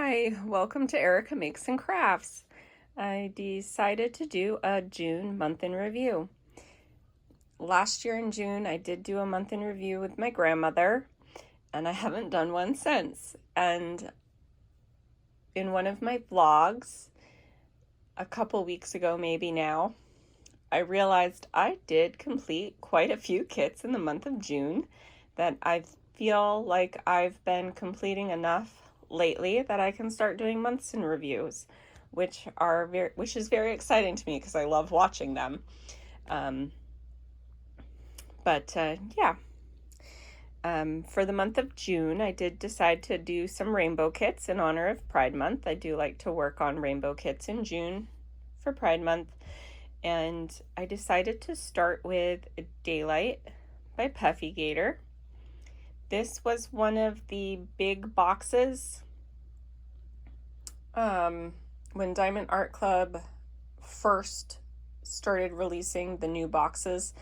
Hi, welcome to Erica Makes and Crafts. I decided to do a June month in review. Last year in June, I did do a month in review with my grandmother, and I haven't done one since. And in one of my vlogs, a couple weeks ago, maybe now, I realized I did complete quite a few kits in the month of June that I feel like I've been completing enough lately that I can start doing months in reviews, which is very exciting to me because I love watching them. Yeah. For the month of June, I did decide to do some rainbow kits in honor of Pride Month. I do like to work on rainbow kits in June for Pride Month. And I decided to start with Daylight by Puffy Gator. This was one of the big boxes when Diamond Art Club first started releasing the new boxes.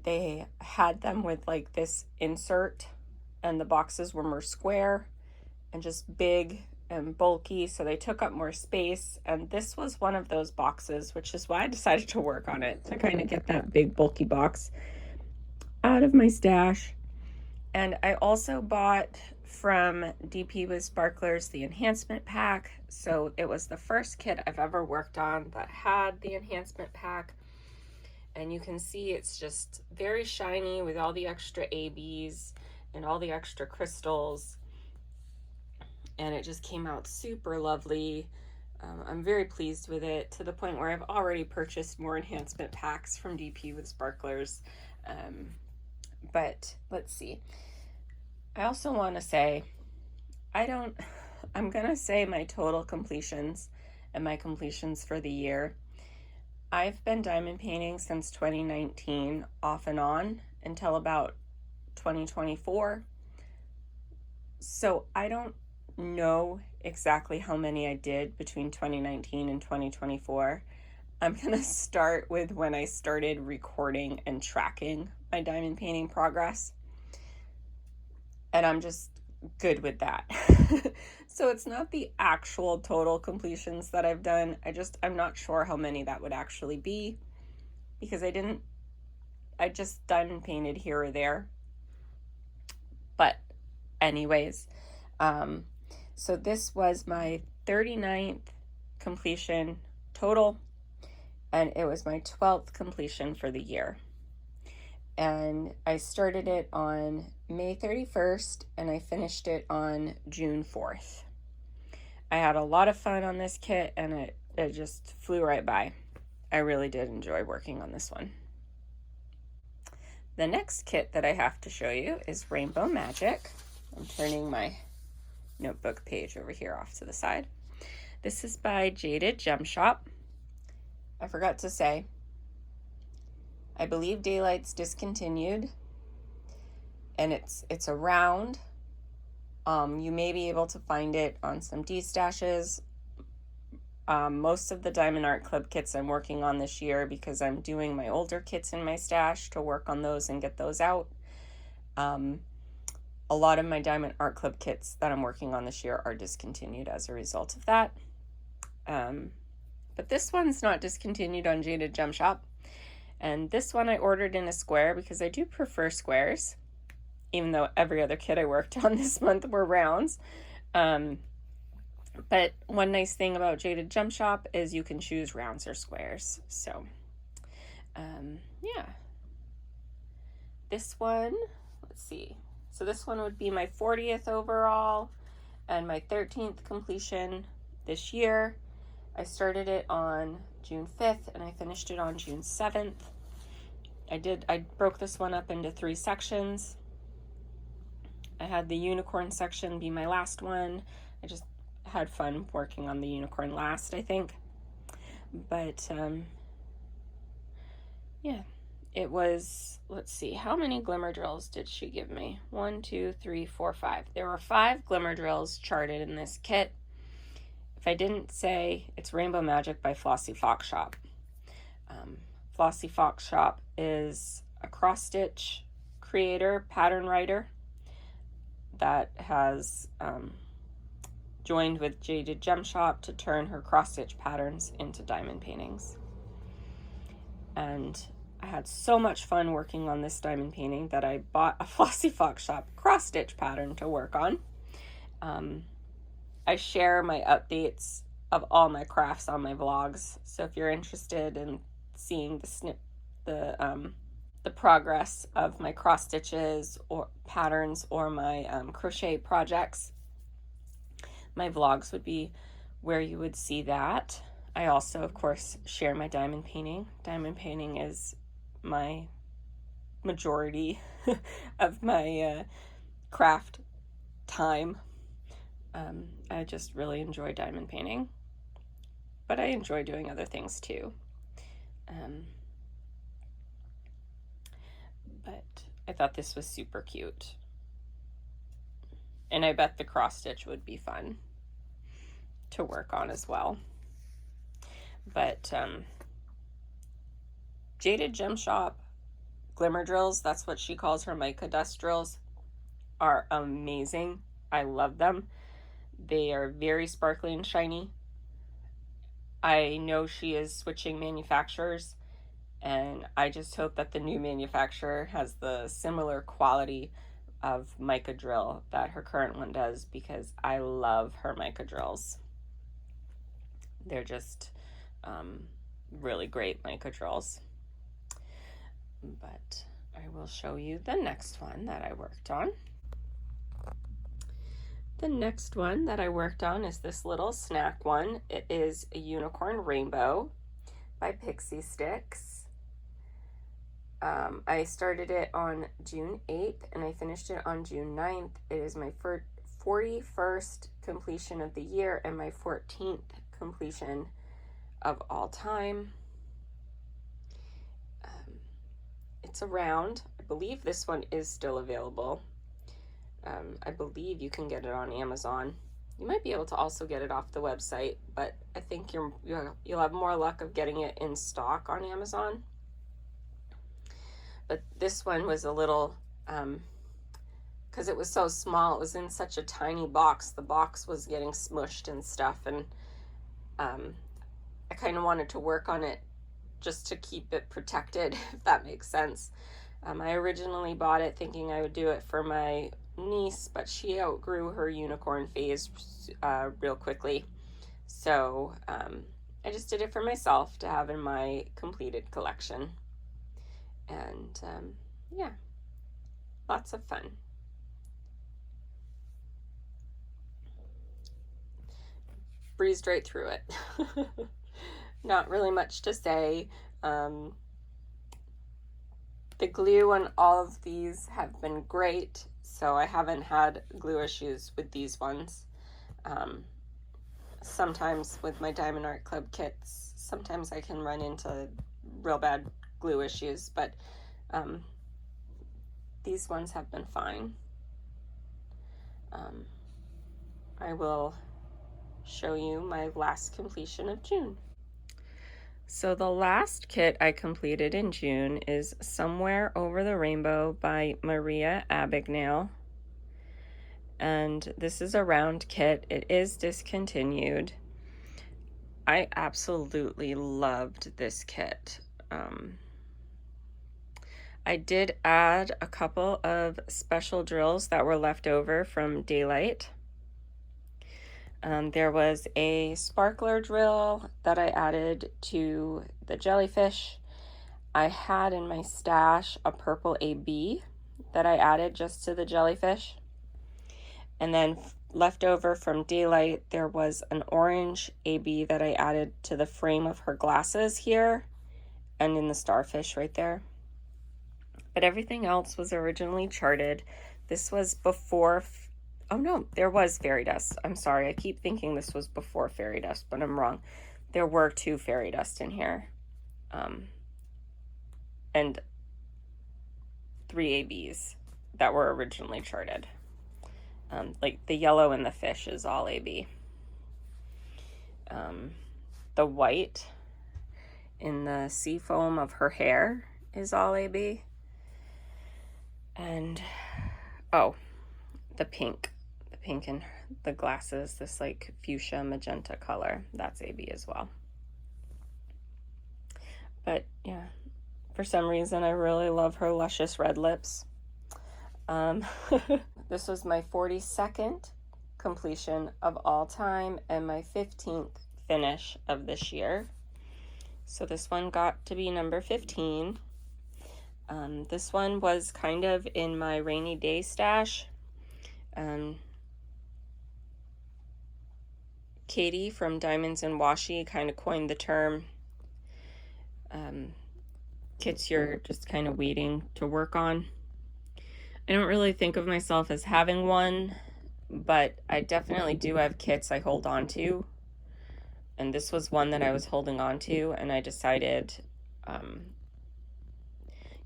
They had them with like this insert, and the boxes were more square and just big and bulky, so they took up more space. And this was one of those boxes, which is why I decided to work on it, to kind of get that big bulky box out of my stash. And I also bought from DP with Sparklers the enhancement pack. So it was the first kit I've ever worked on that had the enhancement pack. And you can see it's just very shiny with all the extra ABs and all the extra crystals. And it just came out super lovely. I'm very pleased with it, to the point where I've already purchased more enhancement packs from DP with Sparklers. But let's see. I also want to say, I'm going to say my total completions and my completions for the year. I've been diamond painting since 2019, off and on, until about 2024. So I don't know exactly how many I did between 2019 and 2024. I'm going to start with when I started recording and tracking my diamond painting progress. And I'm just good with that. So it's not the actual total completions that I've done. I'm not sure how many that would actually be, because I just done painted here or there. But anyways, so this was my 39th completion total, and it was my 12th completion for the year. And I started it on May 31st, and I finished it on June 4th. I had a lot of fun on this kit, and it just flew right by. I really did enjoy working on this one. The next kit that I have to show you is Rainbow Magic. I'm turning my notebook page over here off to the side. This is by Jaded Gem Shop. I forgot to say, I believe Daylight's discontinued, and it's a round. You may be able to find it on some D-stashes. Most of the Diamond Art Club kits I'm working on this year, because I'm doing my older kits in my stash to work on those and get those out. A lot of my Diamond Art Club kits that I'm working on this year are discontinued as a result of that. But this one's not discontinued on Jaded Gem Shop. And this one I ordered in a square because I do prefer squares, even though every other kit I worked on this month were rounds. But one nice thing about Jaded Gem Shop is you can choose rounds or squares. So, yeah. This one, let's see. So this one would be my 40th overall and my 13th completion this year. I started it on June 5th and I finished it on June 7th. I broke this one up into 3 sections. I had the unicorn section be my last one. I just had fun working on the unicorn last, I think. But, yeah, it was, let's see, how many glimmer drills did she give me? 1, 2, 3, 4, 5. There were 5 glimmer drills charted in this kit. If I didn't say, it's Rainbow Magic by Flossy Fox Shop. Flossy Fox Shop is a cross-stitch creator, pattern writer that has joined with Jaded Gem Shop to turn her cross-stitch patterns into diamond paintings. And I had so much fun working on this diamond painting that I bought a Flossy Fox Shop cross-stitch pattern to work on. I share my updates of all my crafts on my vlogs, so if you're interested in seeing the progress of my cross stitches or patterns or my crochet projects, my vlogs would be where you would see that. I also, of course, share my diamond painting. Diamond painting is my majority of my craft time. I just really enjoy diamond painting, but I enjoy doing other things too. But I thought this was super cute, and I bet the cross stitch would be fun to work on as well. But Jaded Gem Shop glimmer drills, that's what she calls her mica dust drills, are amazing. I love them. They are very sparkly and shiny. I know she is switching manufacturers, and I just hope that the new manufacturer has the similar quality of mica drill that her current one does, because I love her mica drills. They're just really great mica drills. But I will show you the next one that I worked on. The next one that I worked on is this little snack one. It is a unicorn rainbow by Pixi Stix. I started it on June 8th and I finished it on June 9th. It is my 41st completion of the year and my 14th completion of all time. It's a round. I believe this one is still available. I believe you can get it on Amazon. You might be able to also get it off the website, but I think you'll have more luck of getting it in stock on Amazon. But this one was a little, because it was so small, it was in such a tiny box. The box was getting smushed and stuff, and I kind of wanted to work on it just to keep it protected, if that makes sense. I originally bought it thinking I would do it for my niece, but she outgrew her unicorn phase real quickly. So I just did it for myself to have in my completed collection. And yeah, lots of fun. Breezed right through it. Not really much to say. The glue on all of these have been great, so I haven't had glue issues with these ones. Sometimes with my Diamond Art Club kits, sometimes I can run into real bad glue issues, but these ones have been fine. I will show you my last completion of June. So the last kit I completed in June is Somewhere Over the Rainbow by Maria Abignale. And this is a round kit. It is discontinued. I absolutely loved this kit. I did add a couple of special drills that were left over from Daylight. There was a sparkler drill that I added to the jellyfish. I had in my stash a purple AB that I added just to the jellyfish. And then left over from Daylight, there was an orange AB that I added to the frame of her glasses here and in the starfish right there. But everything else was originally charted. This was before... Oh no, there was fairy dust. I'm sorry, I keep thinking this was before fairy dust, but I'm wrong. There were 2 fairy dust in here. And 3 ABs that were originally charted. Like the yellow in the fish is all AB. The white in the sea foam of her hair is all AB. And, oh, the pink pink in the glasses, this like fuchsia magenta color. That's AB as well. But yeah, for some reason I really love her luscious red lips. This was my 42nd completion of all time and my 15th finish of this year. So this one got to be number 15. This one was kind of in my rainy day stash. Katie from Diamonds and Washi kind of coined the term kits you're just kind of waiting to work on. I don't really think of myself as having one, but I definitely do have kits I hold on to. And this was one that I was holding on to, and I decided,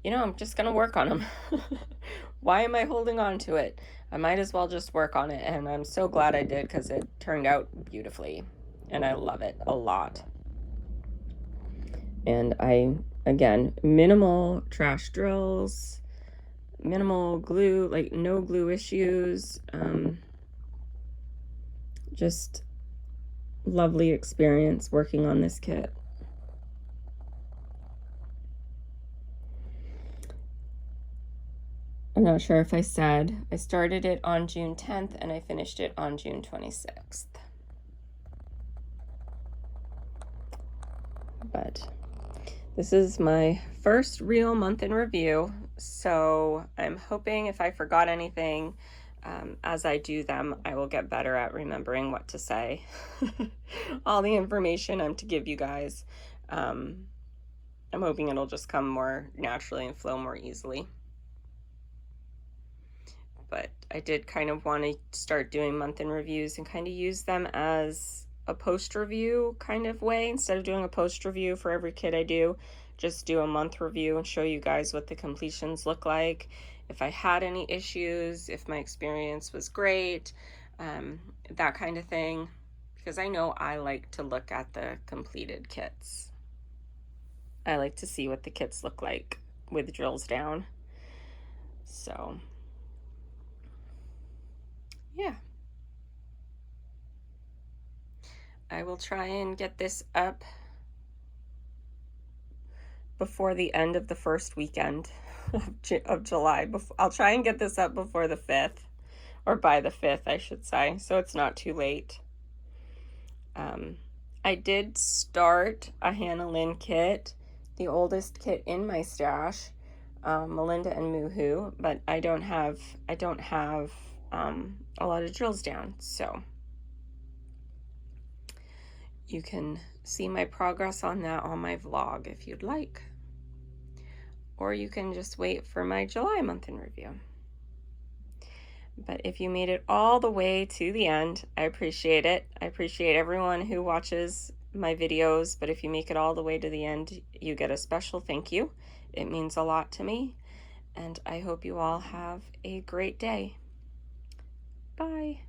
you know, I'm just going to work on them. Why am I holding on to it? I might as well just work on it, and I'm so glad I did because it turned out beautifully, and I love it a lot. And again, minimal trash drills, minimal glue, like no glue issues, just lovely experience working on this kit. I'm not sure if I said, I started it on June 10th and I finished it on June 26th. But this is my first real month in review, so I'm hoping if I forgot anything, as I do them, I will get better at remembering what to say. All the information I'm to give you guys. I'm hoping it'll just come more naturally and flow more easily. But I did kind of want to start doing month-in reviews and kind of use them as a post review kind of way. Instead of doing a post review for every kit I do, just do a month review and show you guys what the completions look like, if I had any issues, if my experience was great, that kind of thing, because I know I like to look at the completed kits. I like to see what the kits look like with drills down. So yeah, I will try and get this up before the end of the first weekend of July. I'll try and get this up before the 5th, or by the 5th, I should say, so it's not too late. I did start a Hannah Lynn kit, the oldest kit in my stash, Melinda and Moohoo, but I don't have a lot of drills down, so you can see my progress on that on my vlog if you'd like, or you can just wait for my July month in review. But if you made it all the way to the end, I appreciate it. I appreciate everyone who watches my videos, but if you make it all the way to the end, you get a special thank you. It means a lot to me, and I hope you all have a great day. Bye.